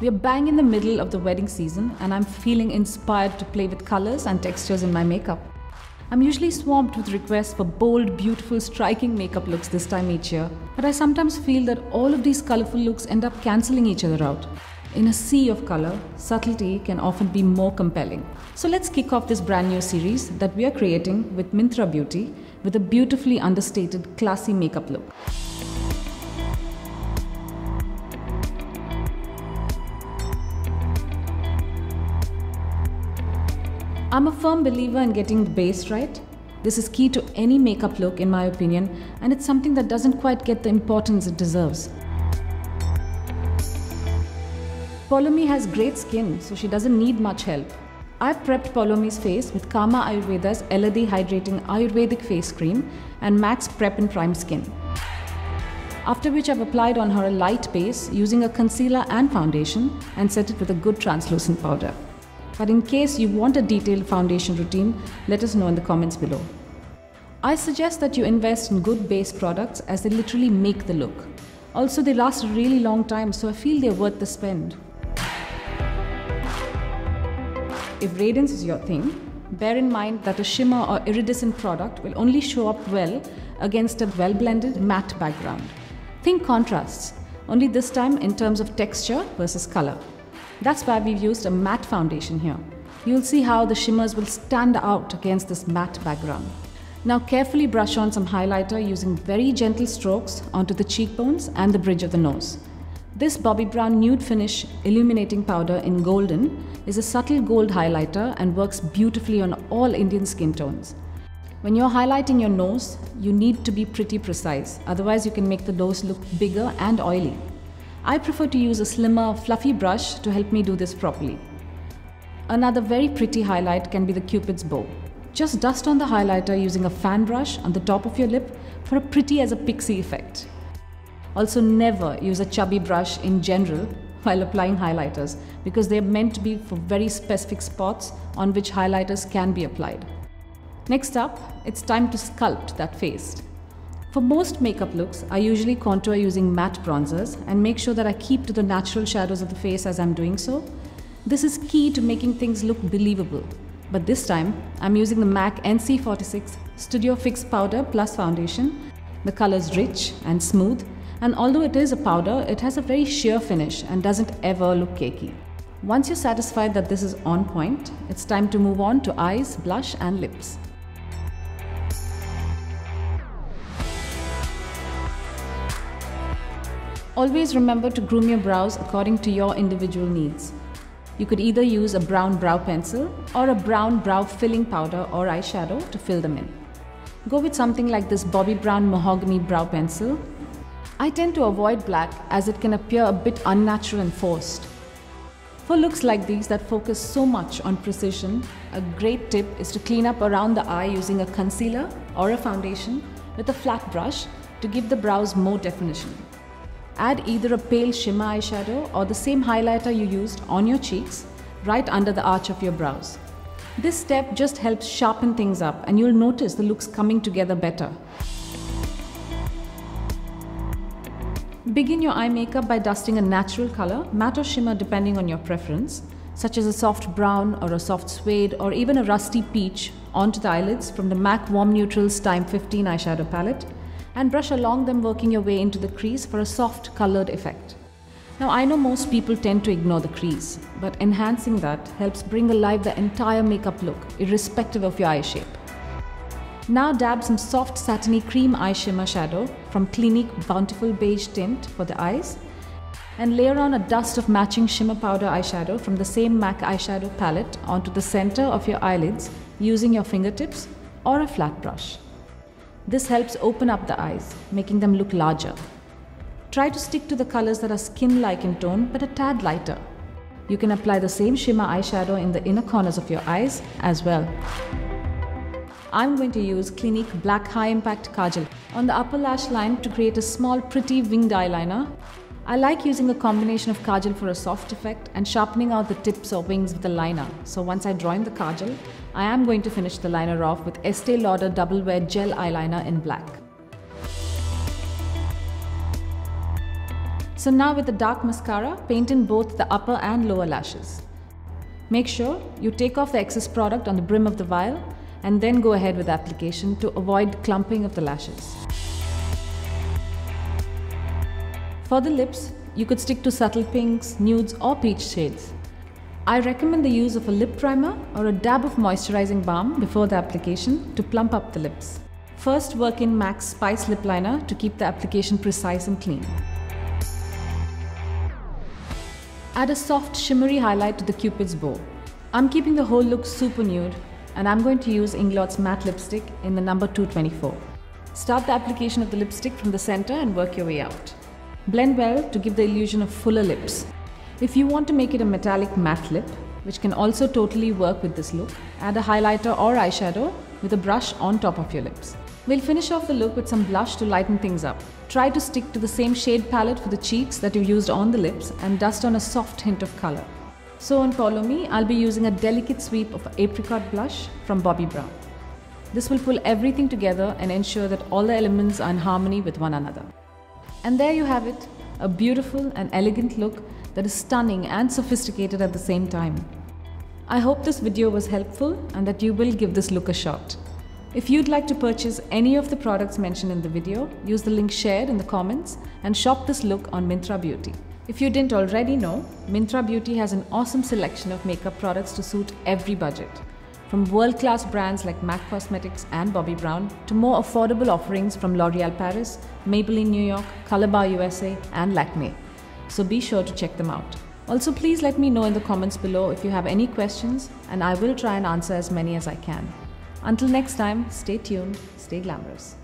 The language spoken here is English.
We are bang in the middle of the wedding season and I'm feeling inspired to play with colors and textures in my makeup. I'm usually swamped with requests for bold, beautiful, striking makeup looks this time each year, but I sometimes feel that all of these colorful looks end up cancelling each other out. In a sea of color, subtlety can often be more compelling. So let's kick off this brand new series that we are creating with Myntra Beauty with a beautifully understated, classy makeup look. I'm a firm believer in getting the base right. This is key to any makeup look in my opinion, and it's something that doesn't quite get the importance it deserves. Paulomi has great skin, so she doesn't need much help. I've prepped Paulomi's face with Kama Ayurveda's Eladi Hydrating Ayurvedic Face Cream and Max Prep and Prime Skin. After which I've applied on her a light base using a concealer and foundation and set it with a good translucent powder. But in case you want a detailed foundation routine, let us know in the comments below. I suggest that you invest in good base products as they literally make the look. Also, they last a really long time, so I feel they're worth the spend. If radiance is your thing, bear in mind that a shimmer or iridescent product will only show up well against a well-blended matte background. Think contrasts, only this time in terms of texture versus color. That's why we've used a matte foundation here. You'll see how the shimmers will stand out against this matte background. Now carefully brush on some highlighter using very gentle strokes onto the cheekbones and the bridge of the nose. This Bobbi Brown Nude Finish Illuminating Powder in Golden is a subtle gold highlighter and works beautifully on all Indian skin tones. When you're highlighting your nose, you need to be pretty precise, otherwise you can make the nose look bigger and oily. I prefer to use a slimmer, fluffy brush to help me do this properly. Another very pretty highlight can be the Cupid's bow. Just dust on the highlighter using a fan brush on the top of your lip for a pretty as a pixie effect. Also, never use a chubby brush in general while applying highlighters because they are meant to be for very specific spots on which highlighters can be applied. Next up, it's time to sculpt that face. For most makeup looks, I usually contour using matte bronzers and make sure that I keep to the natural shadows of the face as I'm doing so. This is key to making things look believable. But this time, I'm using the MAC NC46 Studio Fix Powder Plus Foundation. The color is rich and smooth, and although it is a powder, it has a very sheer finish and doesn't ever look cakey. Once you're satisfied that this is on point, it's time to move on to eyes, blush and lips. Always remember to groom your brows according to your individual needs. You could either use a brown brow pencil or a brown brow filling powder or eyeshadow to fill them in. Go with something like this Bobbi Brown Mahogany Brow Pencil. I tend to avoid black as it can appear a bit unnatural and forced. For looks like these that focus so much on precision, a great tip is to clean up around the eye using a concealer or a foundation with a flat brush to give the brows more definition. Add either a pale shimmer eyeshadow or the same highlighter you used on your cheeks, right under the arch of your brows. This step just helps sharpen things up and you'll notice the looks coming together better. Begin your eye makeup by dusting a natural color, matte or shimmer depending on your preference, such as a soft brown or a soft suede or even a rusty peach onto the eyelids from the MAC Warm Neutrals Time 15 eyeshadow palette, and brush along them, working your way into the crease for a soft colored effect. Now I know most people tend to ignore the crease, but enhancing that helps bring alive the entire makeup look, irrespective of your eye shape. Now dab some soft satiny cream eye shimmer shadow from Clinique Bountiful Beige Tint for the eyes, and layer on a dust of matching shimmer powder eyeshadow from the same MAC eyeshadow palette onto the center of your eyelids using your fingertips or a flat brush. This helps open up the eyes, making them look larger. Try to stick to the colors that are skin-like in tone but a tad lighter. You can apply the same shimmer eyeshadow in the inner corners of your eyes as well. I'm going to use Clinique Black High Impact Kajal on the upper lash line to create a small pretty winged eyeliner. I like using a combination of kajal for a soft effect and sharpening out the tips or wings with a liner. So once I draw in the kajal, I am going to finish the liner off with Estee Lauder Double Wear Gel Eyeliner in black. So now with the dark mascara, paint in both the upper and lower lashes. Make sure you take off the excess product on the brim of the vial and then go ahead with the application to avoid clumping of the lashes. For the lips, you could stick to subtle pinks, nudes or peach shades. I recommend the use of a lip primer or a dab of moisturizing balm before the application to plump up the lips. First, work in MAC's Spice Lip Liner to keep the application precise and clean. Add a soft shimmery highlight to the Cupid's bow. I'm keeping the whole look super nude and I'm going to use Inglott's matte lipstick in the number 224. Start the application of the lipstick from the center and work your way out. Blend well to give the illusion of fuller lips. If you want to make it a metallic matte lip, which can also totally work with this look, add a highlighter or eyeshadow with a brush on top of your lips. We'll finish off the look with some blush to lighten things up. Try to stick to the same shade palette for the cheeks that you used on the lips and dust on a soft hint of color. So on Follow Me, I'll be using a delicate sweep of apricot blush from Bobbi Brown. This will pull everything together and ensure that all the elements are in harmony with one another. And there you have it, a beautiful and elegant look that is stunning and sophisticated at the same time. I hope this video was helpful and that you will give this look a shot. If you'd like to purchase any of the products mentioned in the video, use the link shared in the comments and shop this look on Myntra Beauty. If you didn't already know, Myntra Beauty has an awesome selection of makeup products to suit every budget. From world-class brands like MAC Cosmetics and Bobbi Brown to more affordable offerings from L'Oréal Paris, Maybelline New York, Color Bar USA and Lakmé. So be sure to check them out. Also, please let me know in the comments below if you have any questions and I will try and answer as many as I can. Until next time, stay tuned, stay glamorous.